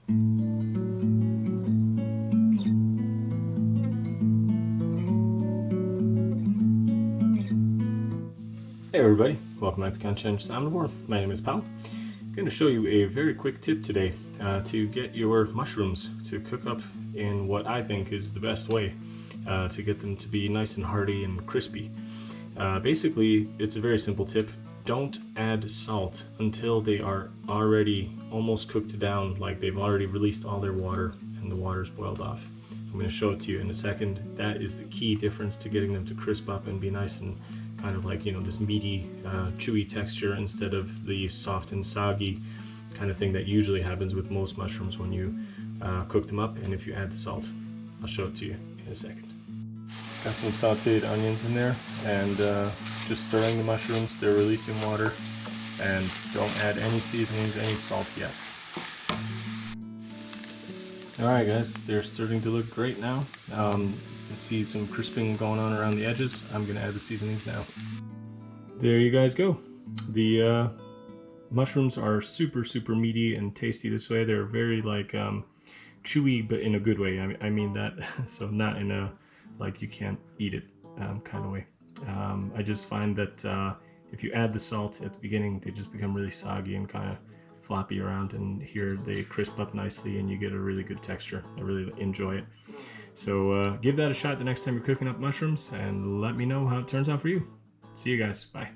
Hey everybody, welcome back to Conscientious Omnivore. My name is Pal. I'm going to show you a very quick tip today to get your mushrooms to cook up in what I think is the best way to get them to be nice and hearty and crispy. Basically, it's a very simple tip. Don't add salt until they are already almost cooked down, like they've already released all their water and the water's boiled off. I'm going to show it to you in a second. That is the key difference to getting them to crisp up and be nice and kind of like, you know, this meaty, chewy texture instead of the soft and soggy kind of thing that usually happens with most mushrooms when you cook them up and if you add the salt. I'll show it to you in a second. Got some sauteed onions in there and just stirring the mushrooms. They're releasing water, and don't add any seasonings, any salt yet. Alright guys, they're starting to look great now. You see some crisping going on around the edges. I'm going to add the seasonings now. There you guys go. The mushrooms are super meaty and tasty this way. They're very like chewy, but in a good way. I mean that, so not in a like you can't eat it kind of way. I just find that if you add the salt at the beginning, they just become really soggy and kind of floppy around, and here they crisp up nicely and you get a really good texture. I really enjoy it. So give that a shot the next time you're cooking up mushrooms and let me know how it turns out for you. See you guys. Bye.